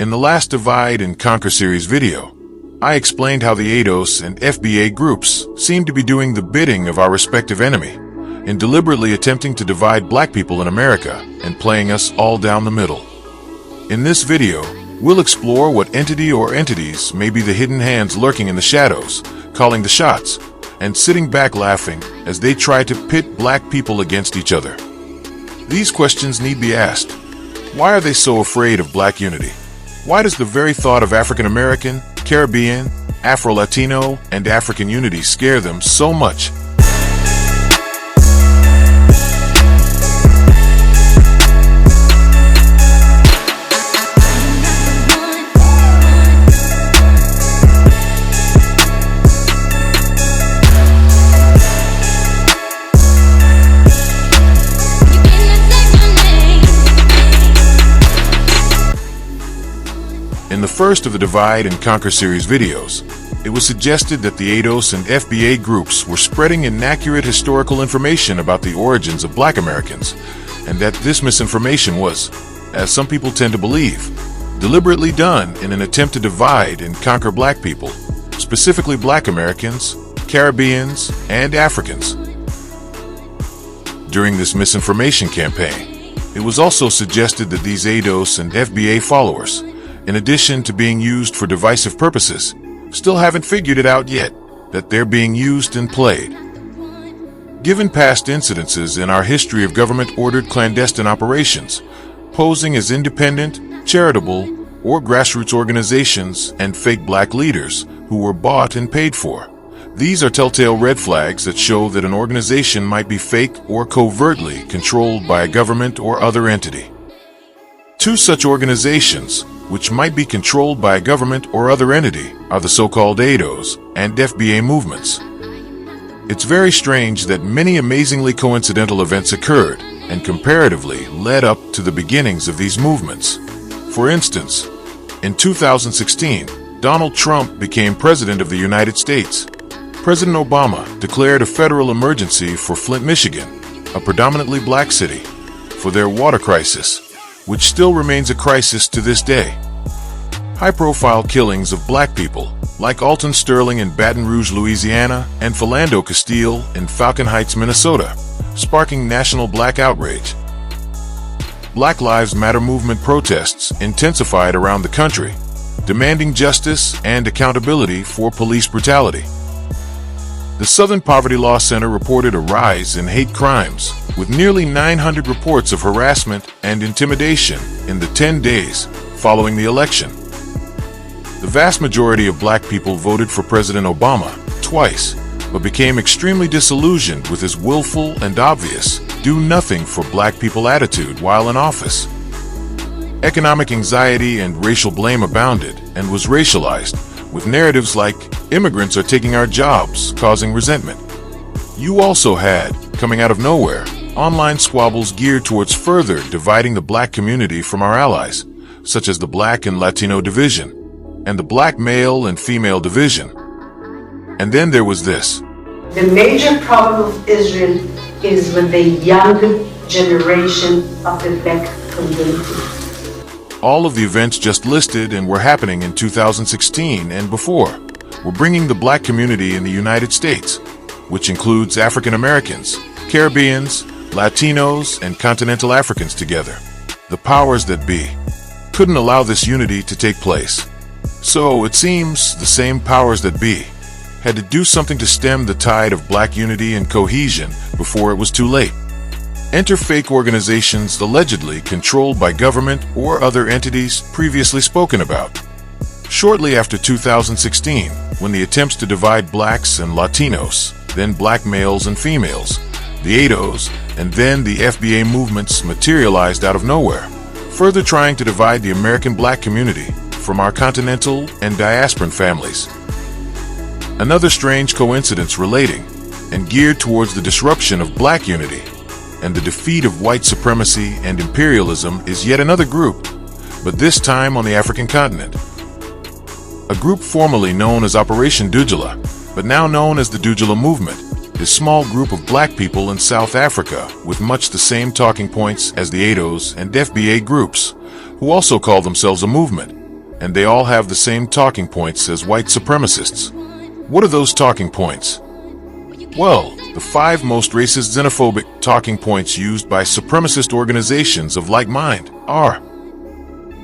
In the last Divide and Conquer series video, I explained how the ADOS and FBA groups seem to be doing the bidding of our respective enemy in deliberately attempting to divide black people in America and playing us all down the middle. In this video, we'll explore what entity or entities may be the hidden hands lurking in the shadows, calling the shots, and sitting back laughing as they try to pit black people against each other. These questions need be asked. Why are they so afraid of black unity? Why does the very thought of African American, Caribbean, Afro-Latino, and African unity scare them so much? In the first of the Divide and Conquer series videos, it was suggested that the ADOS and FBA groups were spreading inaccurate historical information about the origins of black Americans, and that this misinformation was, as some people tend to believe, deliberately done in an attempt to divide and conquer black people, specifically black Americans, Caribbeans, and Africans. During this misinformation campaign, it was also suggested that these ADOS and FBA followers, in addition to being used for divisive purposes, still haven't figured it out yet that they're being used and played. Given past incidences in our history of government-ordered clandestine operations, posing as independent, charitable, or grassroots organizations and fake black leaders who were bought and paid for, these are telltale red flags that show that an organization might be fake or covertly controlled by a government or other entity. Two such organizations, which might be controlled by a government or other entity, are the so-called ADOS and FBA movements. It's very strange that many amazingly coincidental events occurred and comparatively led up to the beginnings of these movements. For instance, in 2016, Donald Trump became President of the United States. President Obama declared a federal emergency for Flint, Michigan, a predominantly black city, for their water crisis, which still remains a crisis to this day. High-profile killings of black people, like Alton Sterling in Baton Rouge, Louisiana, and Philando Castile in Falcon Heights, Minnesota, sparking national black outrage. Black Lives Matter movement protests intensified around the country, demanding justice and accountability for police brutality. The Southern Poverty Law Center reported a rise in hate crimes, with nearly 900 reports of harassment and intimidation in the 10 days following the election. The vast majority of black people voted for President Obama twice, but became extremely disillusioned with his willful and obvious do-nothing for black people attitude while in office. Economic anxiety and racial blame abounded and was racialized, with narratives like, "Immigrants are taking our jobs," causing resentment. You also had, coming out of nowhere, online squabbles geared towards further dividing the black community from our allies, such as the Black and Latino division, and the Black male and female division. And then there was this. The major problem of Israel is with the younger generation of the black community. All of the events just listed and were happening in 2016 and before were bringing the black community in the United States, which includes African Americans, Caribbeans, Latinos, and continental Africans together. The powers that be couldn't allow this unity to take place. So it seems the same powers that be had to do something to stem the tide of black unity and cohesion before it was too late. Enter fake organizations allegedly controlled by government or other entities previously spoken about. Shortly after 2016, when the attempts to divide blacks and Latinos, then black males and females, the ADOS, and then the FBA movements materialized out of nowhere, further trying to divide the American black community from our continental and diasporan families. Another strange coincidence relating and geared towards the disruption of black unity and the defeat of white supremacy and imperialism is yet another group, but this time on the African continent. A group formerly known as Operation Dujala, but now known as the Dujala Movement, is a small group of black people in South Africa with much the same talking points as the ADOS and FBA groups, who also call themselves a movement, and they all have the same talking points as white supremacists. What are those talking points? Well, the 5 most racist xenophobic talking points used by supremacist organizations of like mind are: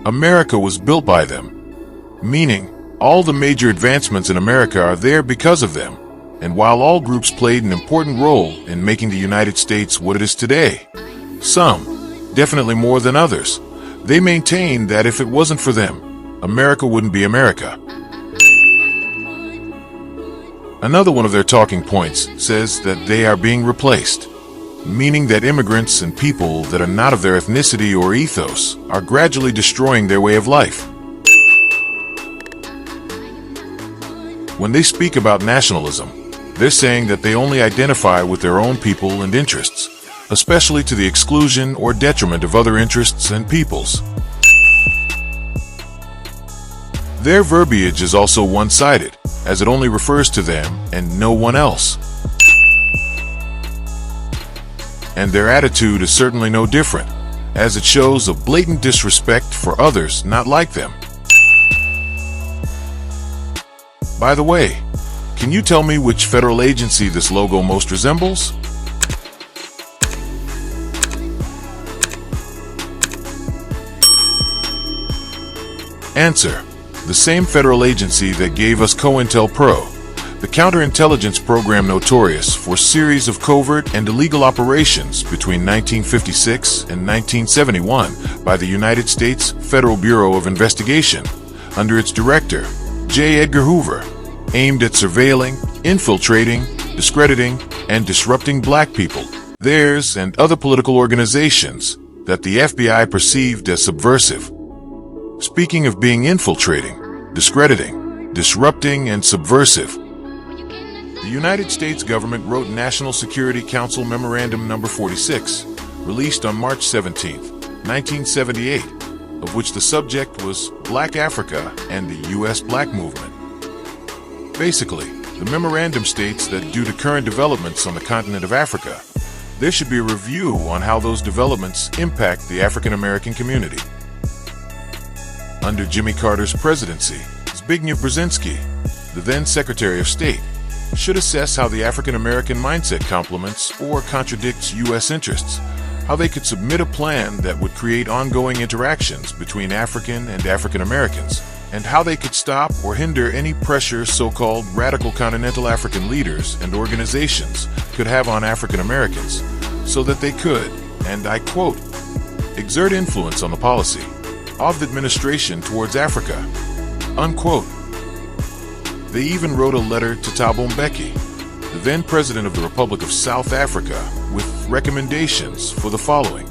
America was built by them, meaning all the major advancements in America are there because of them. And while all groups played an important role in making the United States what it is today, some, definitely more than others, they maintain that if it wasn't for them, America wouldn't be America. Another one of their talking points says that they are being replaced, meaning that immigrants and people that are not of their ethnicity or ethos are gradually destroying their way of life. When they speak about nationalism, they're saying that they only identify with their own people and interests, especially to the exclusion or detriment of other interests and peoples. Their verbiage is also one-sided, as it only refers to them and no one else. And their attitude is certainly no different, as it shows a blatant disrespect for others not like them. By the way, can you tell me which federal agency this logo most resembles? Answer: the same federal agency that gave us COINTELPRO, the counterintelligence program notorious for series of covert and illegal operations between 1956 and 1971 by the United States Federal Bureau of Investigation, under its director, J. Edgar Hoover, aimed at surveilling, infiltrating, discrediting, and disrupting black people, theirs and other political organizations that the FBI perceived as subversive. Speaking of being infiltrating, discrediting, disrupting, and subversive, the United States government wrote National Security Council Memorandum No. 46, released on March 17, 1978, of which the subject was Black Africa and the U.S. Black Movement. Basically, the memorandum states that due to current developments on the continent of Africa, there should be a review on how those developments impact the African American community. Under Jimmy Carter's presidency, Zbigniew Brzezinski, the then Secretary of State, should assess how the African American mindset complements or contradicts U.S. interests, how they could submit a plan that would create ongoing interactions between African and African Americans, and how they could stop or hinder any pressure so-called radical continental African leaders and organizations could have on African Americans, so that they could, and I quote, exert influence on the policy of the administration towards Africa, unquote. They even wrote a letter to Thabo Mbeki, the then president of the Republic of South Africa, with recommendations for the following.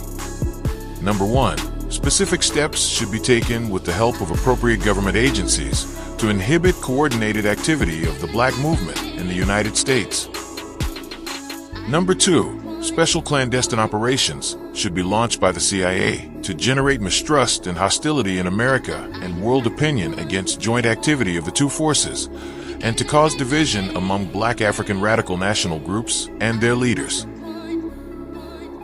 Number 1, specific steps should be taken with the help of appropriate government agencies to inhibit coordinated activity of the black movement in the United States. Number 2, special clandestine operations should be launched by the CIA to generate mistrust and hostility in America and world opinion against joint activity of the two forces, and to cause division among black African radical national groups and their leaders.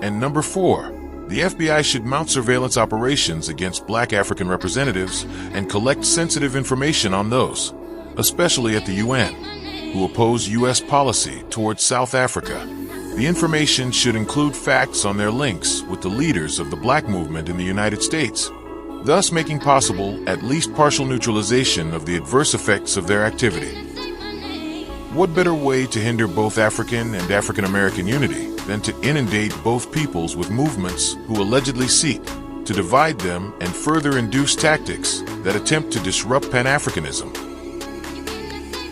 And number 4, the FBI should mount surveillance operations against black African representatives and collect sensitive information on those, especially at the UN, who oppose U.S. policy towards South Africa. The information should include facts on their links with the leaders of the black movement in the United States, thus making possible at least partial neutralization of the adverse effects of their activity. What better way to hinder both African and African American unity than to inundate both peoples with movements who allegedly seek to divide them and further induce tactics that attempt to disrupt Pan-Africanism?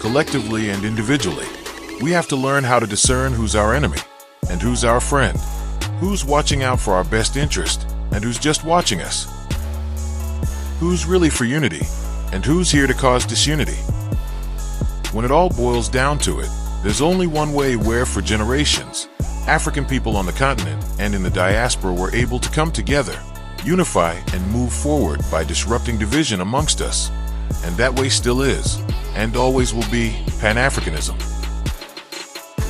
Collectively and individually, we have to learn how to discern who's our enemy and who's our friend, who's watching out for our best interest and who's just watching us, who's really for unity and who's here to cause disunity. When it all boils down to it, there's only one way where for generations, African people on the continent and in the diaspora were able to come together, unify, and move forward by disrupting division amongst us, and that way still is, and always will be, Pan-Africanism.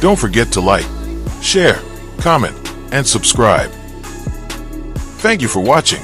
Don't forget to like, share, comment, and subscribe. Thank you for watching.